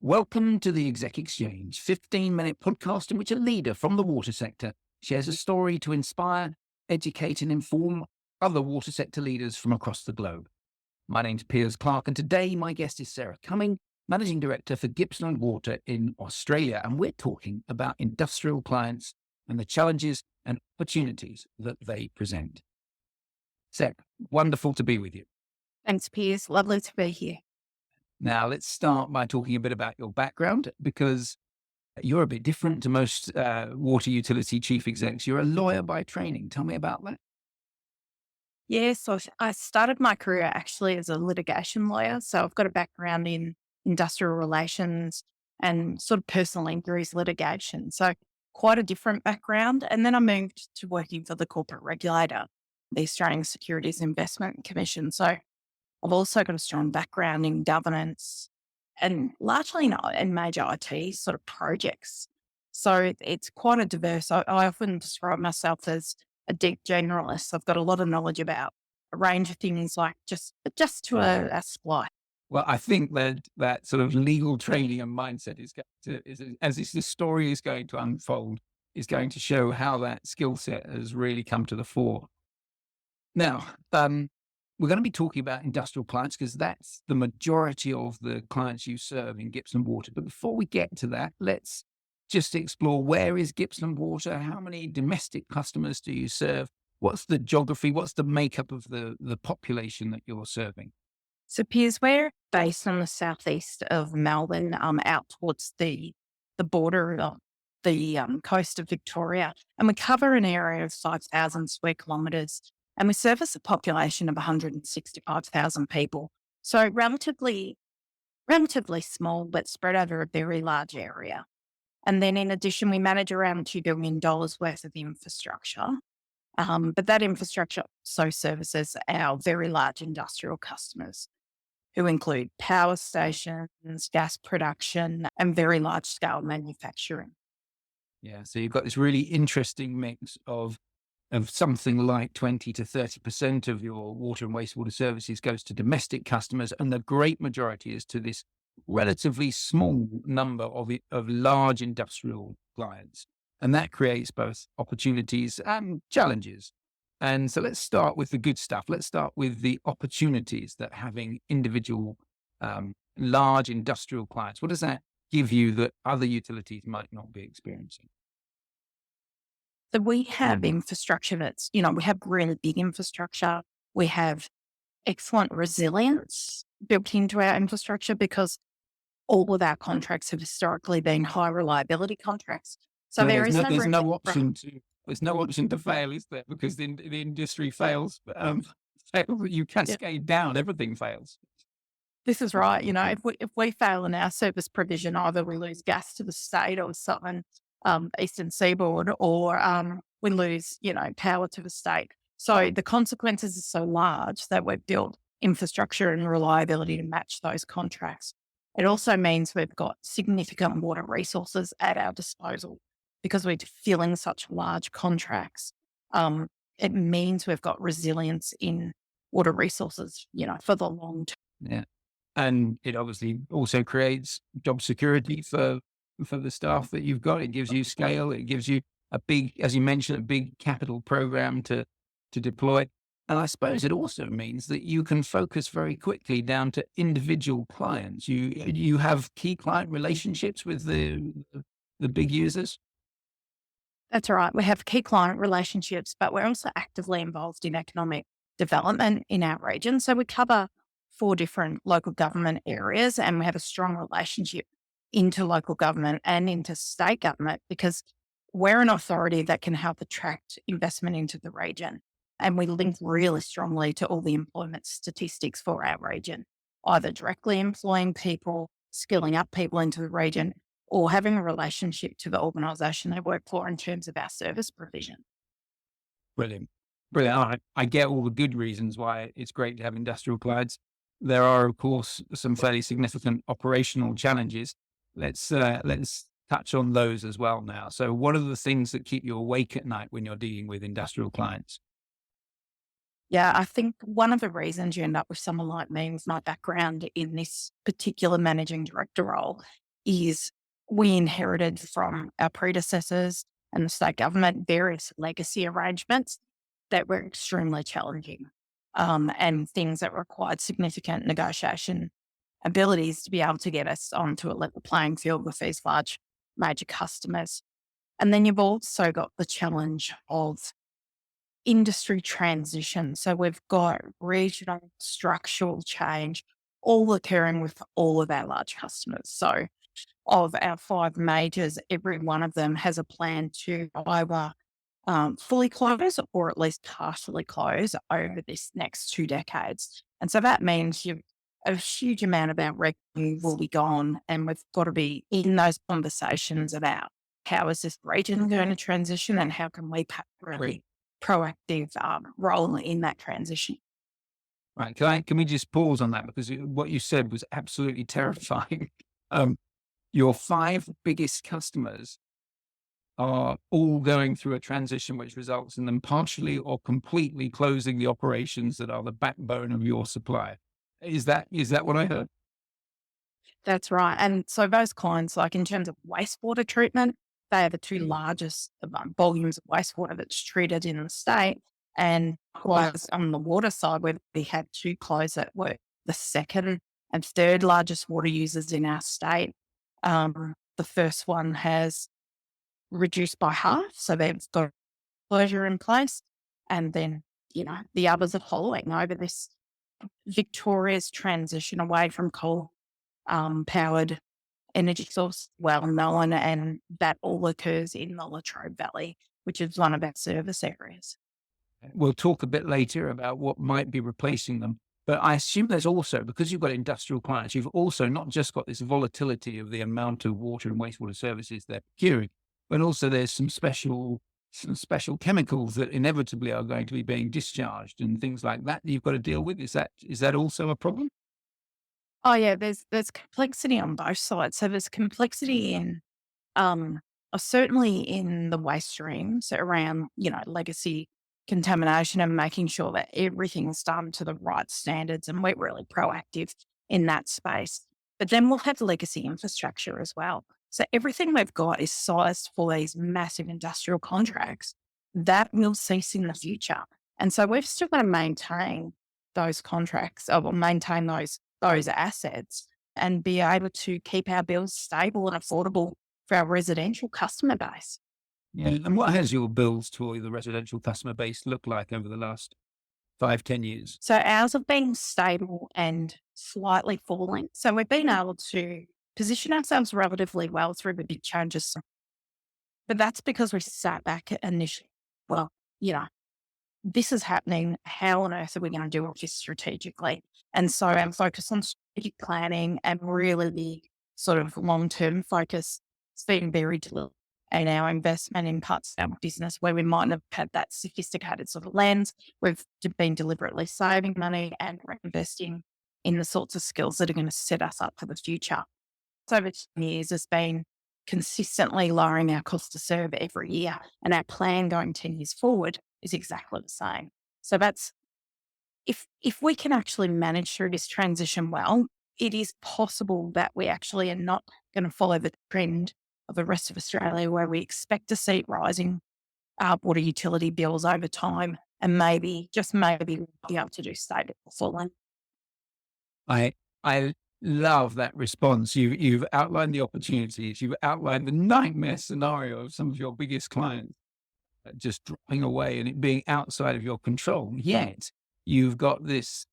Welcome to the Exec Exchange, 15-minute podcast in which a leader from the water sector shares a story to inspire, educate and inform other water sector leaders from across the globe. My name's Piers Clark, and today my guest is Sarah Cumming, Managing Director for Gippsland Water in Australia, and we're talking about industrial clients and the challenges and opportunities that they present. Sarah, wonderful to be with you. Thanks, Piers. Lovely to be here. Now, let's start by talking a bit about your background, because you're a bit different to most water utility chief execs. You're a lawyer by training. Tell me about that. Yeah, so I started my career actually as a litigation lawyer. So I've got a background in industrial relations and sort of personal injuries litigation. So quite a different background. And then I moved to working for the corporate regulator, the Australian Securities Investment Commission. So I've also got a strong background in governance and largely in major IT sort of projects. So it's quite a diverse. I often describe myself as a deep generalist. I've got a lot of knowledge about a range of things, like just to a splice. Well, I think that sort of legal training and mindset is going to, as this story is going to unfold, is going to show how that skill set has really come to the fore. Now, we're going to be talking about industrial clients because that's the majority of the clients you serve in Gippsland Water. But before we get to that, let's just explore, where is Gippsland Water? How many domestic customers do you serve? What's the geography? What's the makeup of the population that you're serving? So, Piers, we're based on the southeast of Melbourne, out towards the border of the coast of Victoria, and we cover an area of 5,000 square kilometres, and we service a population of 165,000 people. So, relatively small, but spread over a very large area. And then, in addition, we manage around $2 billion worth of infrastructure. But that infrastructure also services our very large industrial customers, who include power stations, gas production, and very large scale manufacturing. Yeah, so you've got this really interesting mix of something like 20 to 30% of your water and wastewater services goes to domestic customers, and the great majority is to this relatively small number of large industrial clients. And that creates both opportunities and challenges. And so let's start with the good stuff. Let's start with the opportunities that having individual large industrial clients, what does that give you that other utilities might not be experiencing? So we have infrastructure that's, we have really big infrastructure. We have excellent resilience built into our infrastructure because all of our contracts have historically been high reliability contracts. So No, there is there's no no option to there's no option to fail, is there? Because the industry fails, you cascade down, everything fails. This is right. If we fail in our service provision, either we lose gas to the state or southern eastern seaboard, or we lose, power to the state. So the consequences are so large that we've built infrastructure and reliability to match those contracts. It also means we've got significant water resources at our disposal because we're filling such large contracts. It means we've got resilience in water resources, for the long term. Yeah. And it obviously also creates job security for the staff that you've got. It gives you scale. It gives you a big, as you mentioned, a big capital program to deploy. And I suppose it also means that you can focus very quickly down to individual clients. You have key client relationships with the big users. That's right. We have key client relationships, but we're also actively involved in economic development in our region. So we cover 4 different local government areas, and we have a strong relationship into local government and into state government because we're an authority that can help attract investment into the region. And we link really strongly to all the employment statistics for our region, either directly employing people, skilling up people into the region, or having a relationship to the organisation they work for in terms of our service provision. Brilliant. Brilliant. I get all the good reasons why it's great to have industrial clients. There are, of course, some fairly significant operational challenges. Let's touch on those as well now. So what are the things that keep you awake at night when you're dealing with industrial clients? Yeah, I think one of the reasons you end up with someone like me with my background in this particular managing director role is we inherited from our predecessors and the state government various legacy arrangements that were extremely challenging, and things that required significant negotiation abilities to be able to get us onto a level playing field with these large major customers. And then you've also got the challenge of industry transition. So we've got regional structural change all occurring with all of our large customers. So of our 5 majors, every one of them has a plan to either fully close or at least partially close over this next 2 decades. And so that means a huge amount of our revenue will be gone, and we've got to be in those conversations about how is this region going to transition and how can we play a really proactive role in that transition. Right. Can we just pause on that? Because what you said was absolutely terrifying. Your 5 biggest customers are all going through a transition which results in them partially or completely closing the operations that are the backbone of your supply. Is that what I heard? That's right. And so those clients, like in terms of wastewater treatment, they are the 2 largest volumes of wastewater that's treated in the state. And whereas on the water side, we had 2 close that were the second and third largest water users in our state. The first one has reduced by half, so they've got closure in place. And then, the others are following over this Victoria's transition away from coal powered energy source, well known, and that all occurs in the Latrobe Valley, which is one of our service areas. We'll talk a bit later about what might be replacing them. But I assume there's also, because you've got industrial clients, you've also not just got this volatility of the amount of water and wastewater services they're procuring, but also there's some special chemicals that inevitably are going to be being discharged and things like that you've got to deal with. Is that also a problem? Oh yeah, there's complexity on both sides. So there's complexity in certainly in the waste streams around, legacy contamination and making sure that everything's done to the right standards. And we're really proactive in that space. But then we'll have legacy infrastructure as well. So everything we've got is sized for these massive industrial contracts that will cease in the future. And so we've still got to maintain those contracts or maintain those assets and be able to keep our bills stable and affordable for our residential customer base. Yeah. And what has your bills to the residential customer base look like over the last 5, 10 years? So ours have been stable and slightly falling. So we've been able to position ourselves relatively well through the big changes. But that's because we sat back initially. Well, you know, this is happening. How on earth are we going to do this strategically? And so our focus on strategic planning and really the sort of long-term focus has been very deliberate in our investment in parts of our business where we might not have had that sophisticated sort of lens. We've been deliberately saving money and reinvesting in the sorts of skills that are going to set us up for the future. So over 10 years has been consistently lowering our cost to serve every year. And our plan going 10 years forward is exactly the same. So that's if we can actually manage through this transition well, it is possible that we actually are not going to follow the trend of the rest of Australia where we expect to see rising water utility bills over time and maybe, just maybe, we'll be able to do stable falling. I I love that response. You've outlined the opportunities. You've outlined the nightmare scenario of some of your biggest clients just dropping away and it being outside of your control. Yet you've got this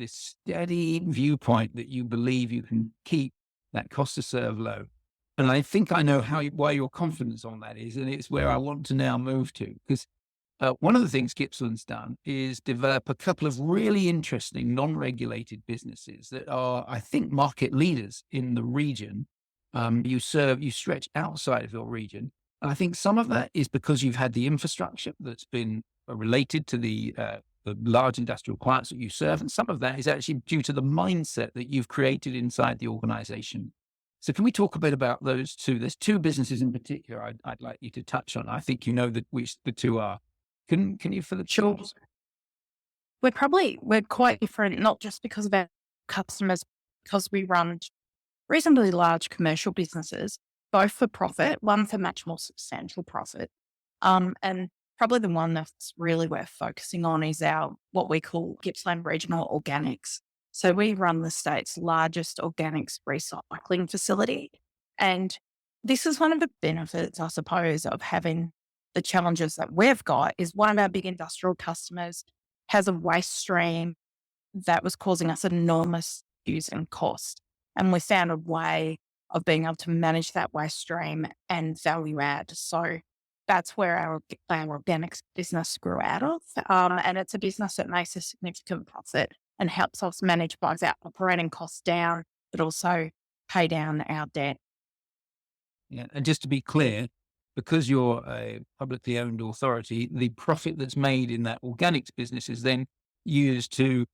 steady viewpoint that you believe you can keep that cost to serve low. And I think I know why your confidence on that is, and it's where I want to now move to. Because one of the things Gippsland's done is develop a couple of really interesting non-regulated businesses that are, I think, market leaders in the region. You stretch outside of your region. And I think some of that is because you've had the infrastructure that's been related to the large industrial clients that you serve. And some of that is actually due to the mindset that you've created inside the organization. So can we talk a bit about those two? There's two businesses in particular I'd like you to touch on. I think you know which the two are. Can you fill the Sure. chills? We're quite different, not just because of our customers, because we run reasonably large commercial businesses, both for profit, one for much more substantial profit. And probably the one that's really worth focusing on is our what we call Gippsland Regional Organics. So we run the state's largest organics recycling facility. And this is one of the benefits, I suppose, of having the challenges that we've got is one of our big industrial customers has a waste stream that was causing us enormous use and cost. And we found a way of being able to manage that waste stream and value add. So that's where our organics business grew out of. And it's a business that makes a significant profit and helps us manage both our operating costs down, but also pay down our debt. Yeah. And just to be clear, because you're a publicly owned authority, the profit that's made in that organics business is then used to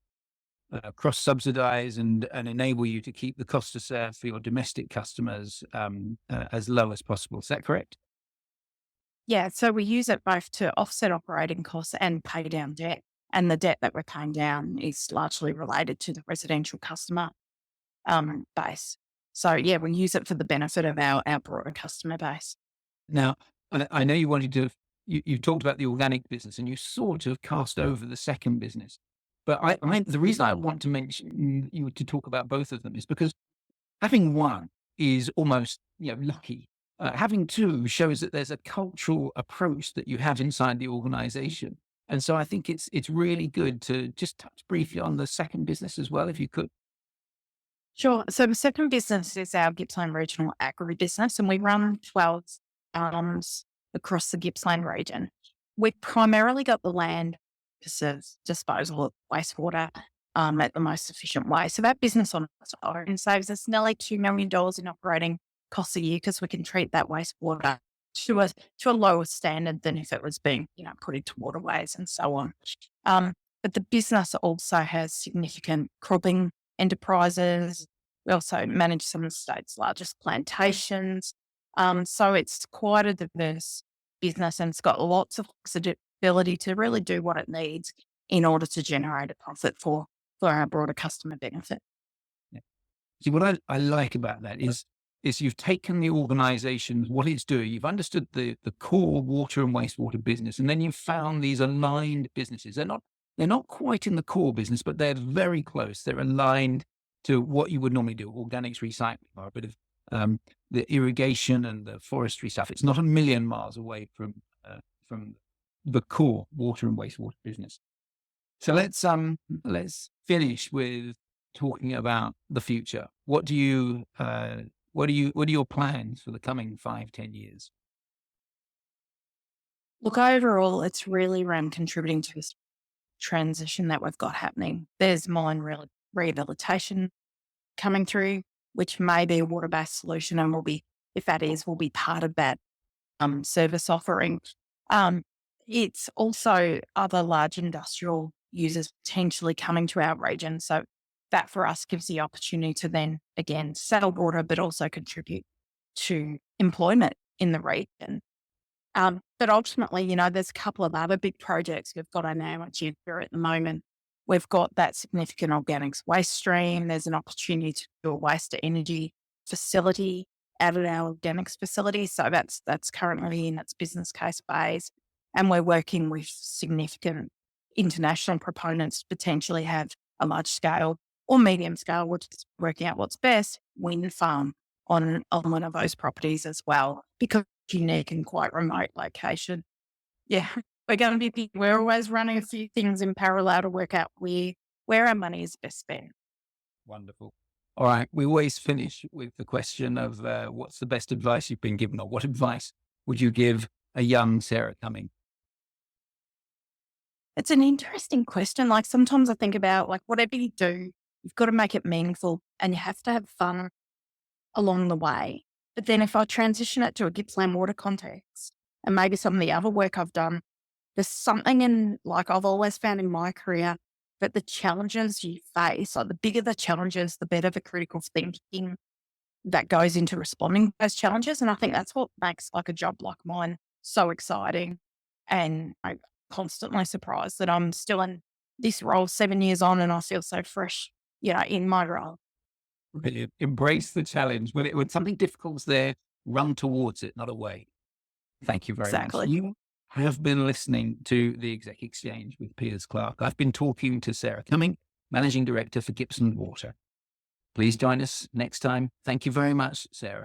cross subsidize and enable you to keep the cost to serve for your domestic customers as low as possible. Is that correct? Yeah, so we use it both to offset operating costs and pay down debt. And the debt that we're paying down is largely related to the residential customer base. So yeah, we use it for the benefit of our broader customer base. Now, I know you wanted to, you talked about the organic business and you sort of cast over the second business. But the reason I want to mention you to talk about both of them is because having one is almost, lucky. Having two shows that there's a cultural approach that you have inside the organization. And so I think it's really good to just touch briefly on the second business as well, if you could. Sure. So the second business is our Gippsland Regional Agribusiness, and we run 12 farms across the Gippsland region. We've primarily got the land to serve disposal of wastewater at the most efficient way. So that business on its own saves us nearly $2 million in operating costs a year because we can treat that wastewater to a lower standard than if it was being, put into waterways and so on. But the business also has significant cropping enterprises. We also manage some of the state's largest plantations. So it's quite a diverse business and it's got lots of flexibility to really do what it needs in order to generate a profit for our broader customer benefit. Yeah. See, what I like about that is you've taken the organization, what it's doing, you've understood the core water and wastewater business, and then you've found these aligned businesses. They're not quite in the core business, but they're very close. They're aligned to what you would normally do, organics recycling, or a bit of the irrigation and the forestry stuff. It's not a million miles away from the core water and wastewater business. So let's finish with talking about the future. What are your plans for the coming 5-10 years? Look, overall, it's really around contributing to this transition that we've got happening. There's mine rehabilitation coming through, which may be a water-based solution and if that is, will be part of that service offering. It's also other large industrial users potentially coming to our region. So that for us gives the opportunity to then again sell water, but also contribute to employment in the region. But ultimately, there's a couple of other big projects we've got on our agenda at the moment. We've got that significant organics waste stream. There's an opportunity to do a waste to energy facility out at our organics facility. So that's currently in its business case phase. And we're working with significant international proponents to potentially have a large scale or medium scale, which is working out what's best, wind farm on one of those properties as well, because it's unique and quite remote location. Yeah, we're always running a few things in parallel to work out where our money is best spent. Wonderful. All right. We always finish with the question of what's the best advice you've been given, or what advice would you give a young Sarah Cumming? It's an interesting question. Like sometimes I think about like whatever you do, you've got to make it meaningful and you have to have fun along the way. But then if I transition it to a Gippsland Water context and maybe some of the other work I've done, there's something in like I've always found in my career that the challenges you face, like the bigger the challenges, the better the critical thinking that goes into responding to those challenges. And I think that's what makes like a job like mine so exciting. And I'm constantly surprised that I'm still in this role 7 years on and I feel so fresh, in my role. Brilliant. Embrace the challenge. When something difficult's there, run towards it, not away. Thank you very much. Exactly. You have been listening to the Exec Exchange with Piers Clark. I've been talking to Sarah Cumming, Managing Director for Gippsland Water. Please join us next time. Thank you very much, Sarah.